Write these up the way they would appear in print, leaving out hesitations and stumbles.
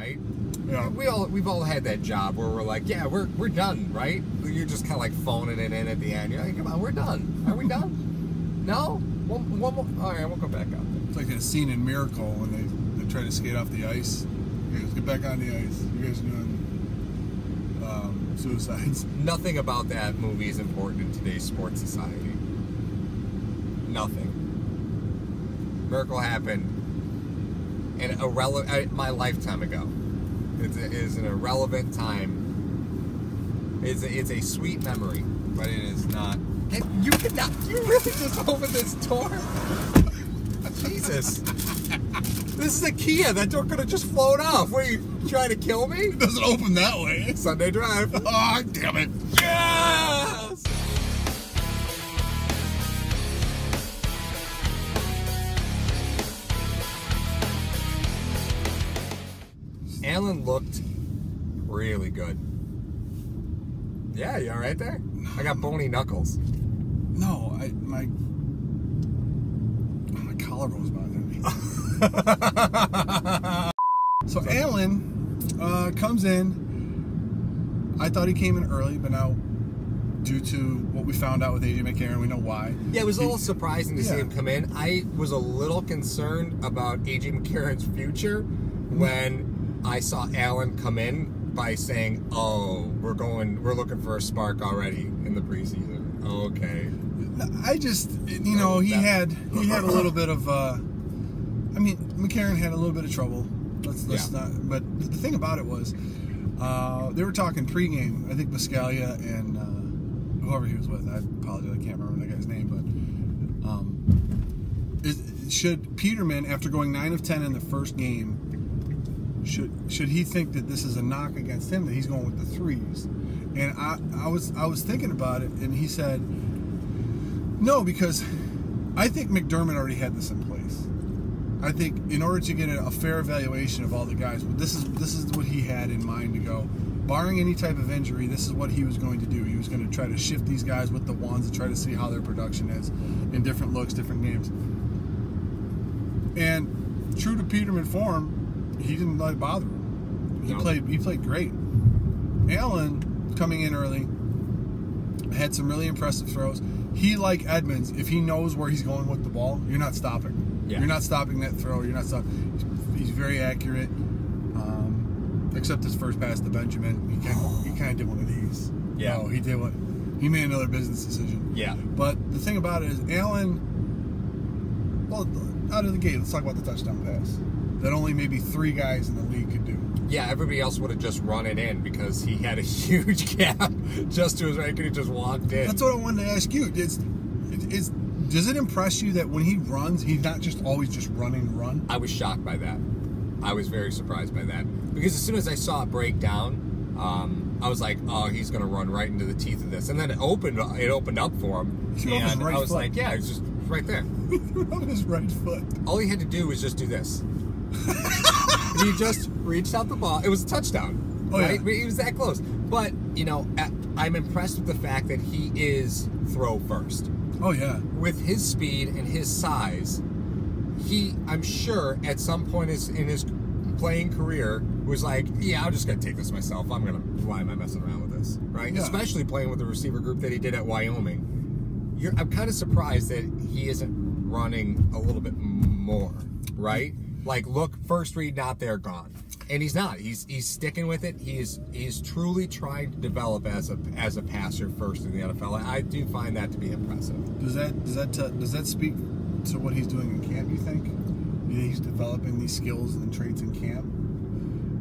right? Yeah. We've all had that job where we're like, yeah, we're done, right? You're just kind of like phoning it in at the end. You're like, come on, we're done. Are we done? No? One more. All right, we'll go back out there. It's like that scene in Miracle when they try to skate off the ice. You guys get back on the ice. You guys are doing suicides. Nothing about that movie is important in today's sports society. Nothing. Miracle happened in my lifetime ago. It is an irrelevant time. It's a sweet memory, but it is not. And you cannot. You really just opened this door? Jesus. This is a Kia. That door could have just flown off. What, are you trying to kill me? It doesn't open that way. Sunday Drive. Oh, damn it. Yes! Alan looked really good. Yeah, you all right there? I got bony knuckles. No, my collarbone's bothering me. So Alan comes in. I thought he came in early, but now, due to what we found out with AJ McCarron, we know why. Yeah, it was a little surprising to see him come in. I was a little concerned about AJ McCarron's future when I saw Alan come in by saying, "Oh, we're looking for a spark already in the preseason." Okay. I just, he had a little bit of. McCarron had a little bit of trouble. Let's not. But the thing about it was, they were talking pregame. I think Biscaglia and whoever he was with. I apologize, I can't remember that guy's name. But should Peterman, after going 9 of 10 in the first game, should he think that this is a knock against him, that he's going with the threes? And I was thinking about it, and he said no, because I think McDermott already had this in place. I think in order to get a fair evaluation of all the guys, this is what he had in mind to go. Barring any type of injury, this is what he was going to do. He was going to try to shift these guys with the ones and try to see how their production is in different looks, different games. And true to Peterman form, he didn't let it bother him. He played great. Alan, coming in early, had some really impressive throws. He, like Edmonds, if he knows where he's going with the ball, you're not stopping. Yeah. You're not stopping that throw. You're not stopping. He's very accurate. Except his first pass to Benjamin, he kind of did one of these. Yeah. No, he made another business decision. Yeah. But the thing about it is, Alan, well, out of the gate, let's talk about the touchdown pass that only maybe 3 guys in the league could do. Yeah, everybody else would have just run it in because he had a huge gap just to his right. He could have just walked in. That's what I wanted to ask you. Does it impress you that when he runs, he's not just always just running to run? I was shocked by that. I was very surprised by that. Because as soon as I saw it break down, I was like, oh, he's going to run right into the teeth of this. And then it opened up for him. And I was like, yeah, it's just right there. He threw up his right foot. All he had to do was just do this. He just reached out the ball. It was a touchdown. Oh, right? Yeah. He was that close. But, I'm impressed with the fact that he is throw first. Oh, yeah. With his speed and his size, I'm sure, at some point in his playing career, was like, yeah, I'm just going to take this myself. Why am I messing around with this? Right? Yeah. Especially playing with the receiver group that he did at Wyoming. I'm kind of surprised that he isn't running a little bit more, right? Like, look, first read, not there, gone. And he's not. He's sticking with it. He's truly trying to develop as a passer first in the NFL. I do find that to be impressive. Does that speak to what he's doing in camp, you think? He's developing these skills and traits in camp?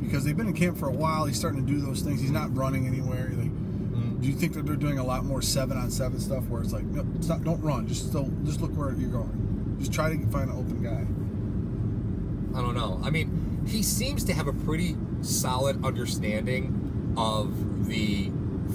Because they've been in camp for a while. He's starting to do those things. He's not running anywhere. Do you think that they're doing a lot more 7-on-7 stuff where it's like, no, don't run. Just look where you're going. Just try to find an open guy. I don't know. I mean, he seems to have a pretty solid understanding of the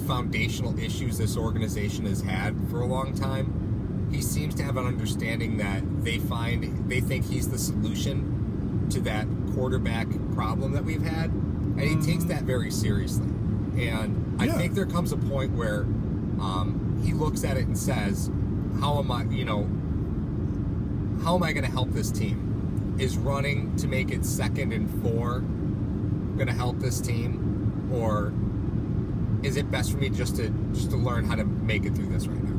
foundational issues this organization has had for a long time. He seems to have an understanding that they think he's the solution to that quarterback problem that we've had, and he takes that very seriously. And I think there comes a point where he looks at it and says, how am I going to help this team? Is running to make it 2nd and 4 going to help this team, or is it best for me just to learn how to make it through this right now?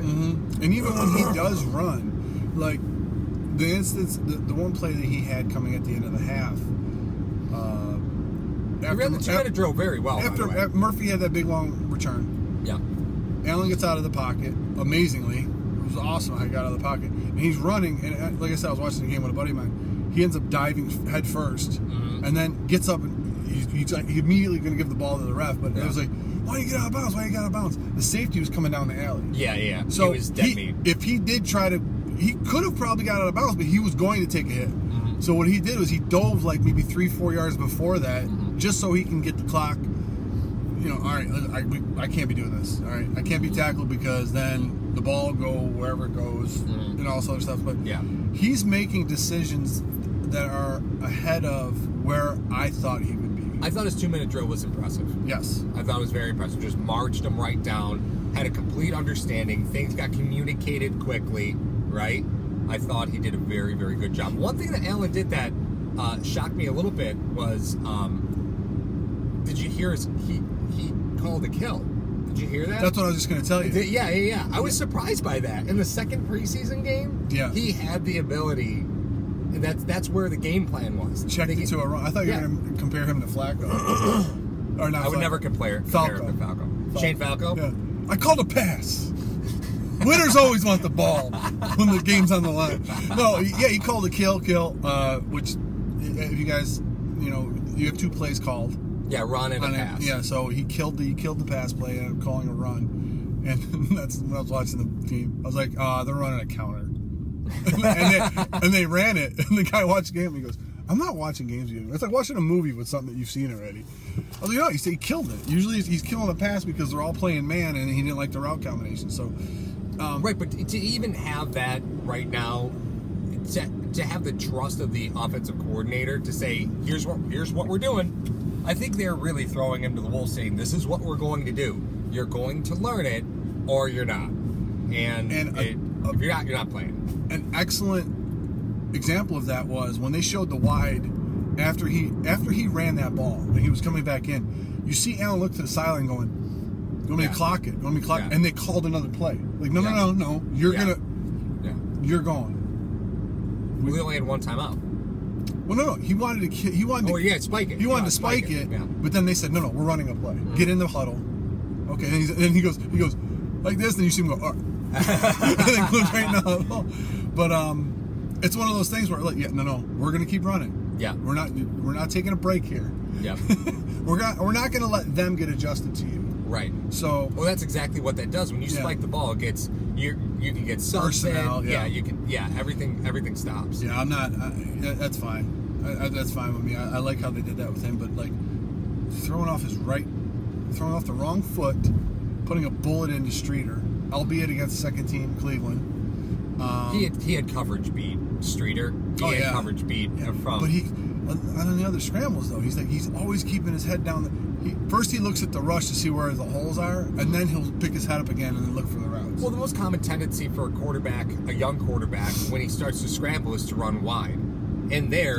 Mm-hmm. And even when he does run, like the instance, the one play that he had coming at the end of the half. He ran the 2-minute drill very well. After Murphy had that big long return. Yeah. Allen gets out of the pocket amazingly. It was awesome how he got out of the pocket. And he's running, and like I said, I was watching the game with a buddy of mine. He ends up diving head first, and then gets up, and he's immediately going to give the ball to the ref, but it was like, why do you get out of bounds? Why do you get out of bounds? The safety was coming down the alley. Yeah. So he was dead meat. If he did try to, he could have probably got out of bounds, but he was going to take a hit. So what he did was he dove like maybe 3-4 yards before that, just so he can get the clock. You know, all right, I can't be doing this. All right, I can't be tackled because then the ball will go wherever it goes and all this other stuff. But he's making decisions that are ahead of where I thought he would be. I thought his 2-minute drill was impressive. Yes. I thought it was very impressive. Just marched him right down, had a complete understanding. Things got communicated quickly, right? I thought he did a very, very good job. One thing that Allen did that shocked me a little bit was, did you hear he called a kill? Did you hear that? That's what I was just going to tell you. Yeah. I was surprised by that. In the second preseason game, he had the ability, and that's where the game plan was. Checked it to a run. I thought you were going to compare him to Flacco. Or not I would Flacco. never compare him to Falco. Shane Falco? Yeah. I called a pass. Winners always want the ball when the game's on the line. No, he called a kill, which, if you guys, you have 2 plays called. Yeah, run and a pass. Yeah, so he killed the pass play and calling a run. And that's when I was watching the team. I was like, they're running a counter. and they ran it. And the guy watched the game and he goes, I'm not watching games with you. It's like watching a movie with something that you've seen already. I was like, no, he said he killed it. Usually he's killing a pass because they're all playing man and he didn't like the route combination. So right, but to even have that right now, to have the trust of the offensive coordinator to say, here's what we're doing, I think they're really throwing him to the wolves, saying, this is what we're going to do. You're going to learn it, or you're not. And if you're not playing. An excellent example of that was when they showed the wide after he ran that ball, when he was coming back in. You see Allen look to the sideline going, you want me to clock it? You want me to clock it? And they called another play. Like, no. You're going. We only had one timeout. Well, no. He wanted to. Spike it. He wanted to spike it. Yeah. But then they said, no, we're running a play. Get in the huddle. Okay. And he goes like this. Then you see him go, and then goes right in the huddle. But it's one of those things where like, we're gonna keep running. Yeah. We're not taking a break here. Yeah. we're not gonna let them get adjusted to you. Right. So. Well, that's exactly what that does. When you spike the ball, it gets you can get subs in. Yeah. You can. Yeah. Everything stops. Yeah. I'm not. That's fine. That's fine with me. I like how they did that with him, but like throwing off the wrong foot, putting a bullet into Streeter, albeit against the second team Cleveland. He had coverage beat Streeter. He had coverage beat from. But on the other scrambles though, he's always keeping his head down. First he looks at the rush to see where the holes are, and then he'll pick his head up again and then look for the routes. Well, the most common tendency for a young quarterback, when he starts to scramble, is to run wide. And there,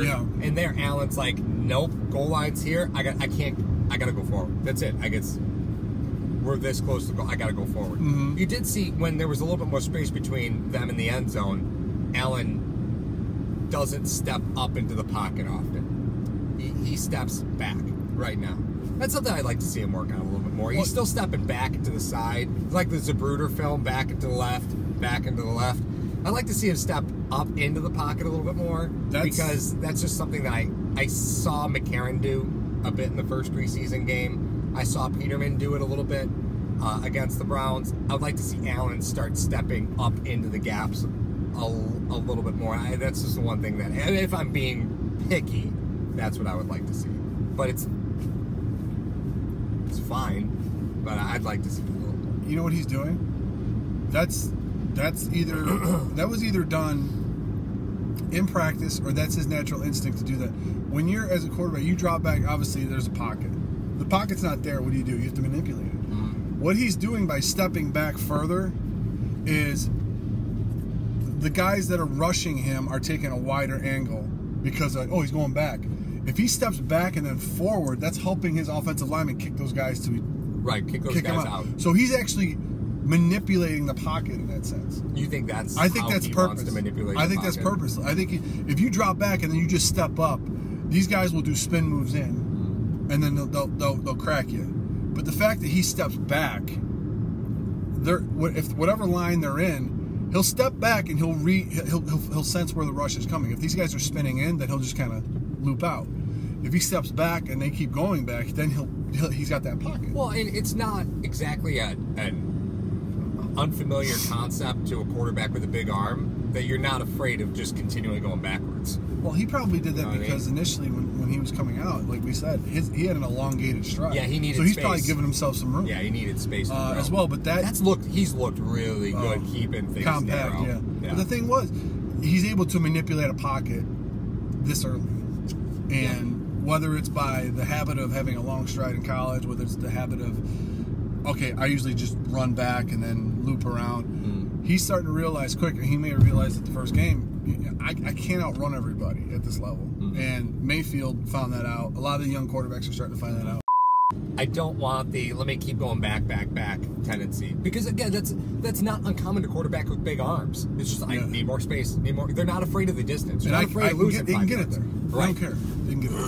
Allen's like, nope, goal line's here. I gotta go forward. That's it. We're this close to goal. I gotta go forward. Mm-hmm. You did see when there was a little bit more space between them and the end zone, Allen doesn't step up into the pocket often. He steps back right now. That's something I'd like to see him work on a little bit more. He's still stepping back into the side. It's like the Zapruder film, back into the left, back into the left. I'd like to see him step up into the pocket a little bit more because that's just something that I saw McCarron do a bit in the first preseason game. I saw Peterman do it a little bit against the Browns. I'd like to see Allen start stepping up into the gaps a little bit more. That's just the one thing that, if I'm being picky, that's what I would like to see. But it's fine, but I'd like to see a little bit. You know what he's doing? That was either done in practice or that's his natural instinct to do that. When you're as a quarterback, you drop back, obviously there's a pocket. The pocket's not there, what do? You have to manipulate it. Mm-hmm. What he's doing by stepping back further is the guys that are rushing him are taking a wider angle because he's going back. If he steps back and then forward, that's helping his offensive lineman kick those guys to kick those guys out. So he's actually manipulating the pocket in that sense. You think that's? I think how that's he purpose. Wants to manipulate I think the that's pocket? purpose. I think if you drop back and then you just step up, these guys will do spin moves in, and then they'll crack you. But the fact that he steps back, if whatever line they're in, he'll step back and he'll sense where the rush is coming. If these guys are spinning in, then he'll just kind of loop out. If he steps back and they keep going back, then he's got that pocket. Well, and it's not exactly an unfamiliar concept to a quarterback with a big arm that you're not afraid of just continually going backwards. Well, he probably did that because initially when he was coming out, like we said, he had an elongated stride. Yeah, he needed So he's space. Probably giving himself some room. Yeah, he needed space as well. But he's looked really good keeping things compact. narrow. Yeah. But the thing was, he's able to manipulate a pocket this early, and whether it's by the habit of having a long stride in college, whether it's the habit of, okay, I usually just run back and then loop around. He's starting to realize quicker. He may have realized at the first game, I can't outrun everybody at this level. And Mayfield found that out. A lot of the young quarterbacks are starting to find that out. I don't want the let me keep going back tendency, because again, that's not uncommon to quarterback with big arms. It's just I need more space, need more. They're not afraid of the distance. They're not afraid of losing. They can get it there. Right. I don't care. They can get it there.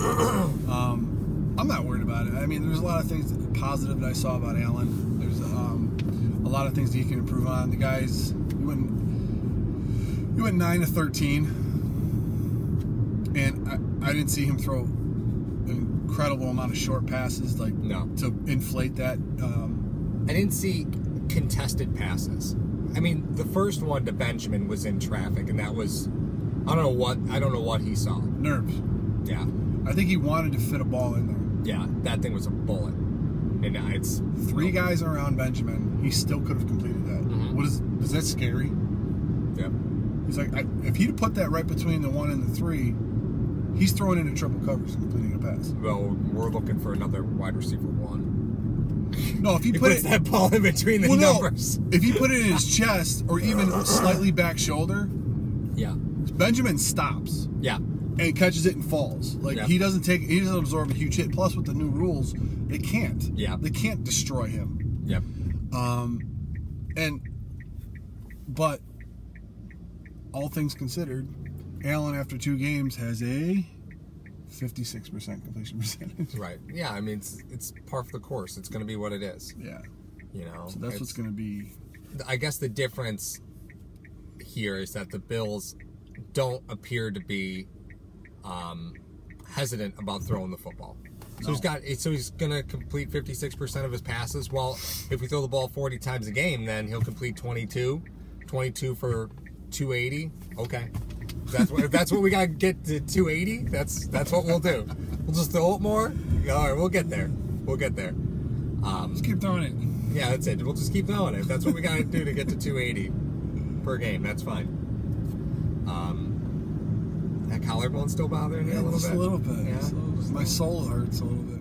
I'm not worried about it. I mean, there's a lot of things positive that I saw about Allen. There's a lot of things that he can improve on. The guys, he went 9 of 13, and I didn't see him throw an incredible amount of short passes to inflate that. I didn't see contested passes. I mean, the first one to Benjamin was in traffic, and that was I don't know what he saw. Nerves. Yeah. I think he wanted to fit a ball in there. Yeah, that thing was a bullet. And it's three guys around Benjamin. He still could have completed that. Is that scary? Yep. He's like, if he'd put that right between the 1 and the 3, he's throwing into triple coverage and completing a pass. Well, we're looking for another wide receiver 1. No, if he puts that ball in between the numbers. If he put it in his chest or even slightly back shoulder, Benjamin stops. Yeah. And catches it and falls. He doesn't absorb a huge hit. Plus, with the new rules, they can't. Yeah. They can't destroy him. Yep. But all things considered, Allen after 2 games has a 56% completion percentage. Right. Yeah. I mean, it's par for the course. It's going to be what it is. Yeah. You know. So that's what's going to be. I guess the difference here is that the Bills don't appear to be hesitant about throwing the football. So he's gonna complete 56% of his passes. Well, if we throw the ball 40 times a game, then he'll complete 22 for 280. Okay, that's what we gotta get to 280. That's what we'll do. We'll just throw it more. All right, we'll get there. Just keep throwing it. Yeah, that's it. We'll just keep throwing it. That's what we gotta do to get to 280 per game. That's fine. That collarbone's still bothering you a little bit? Just a little bit. Yeah. My soul hurts a little bit.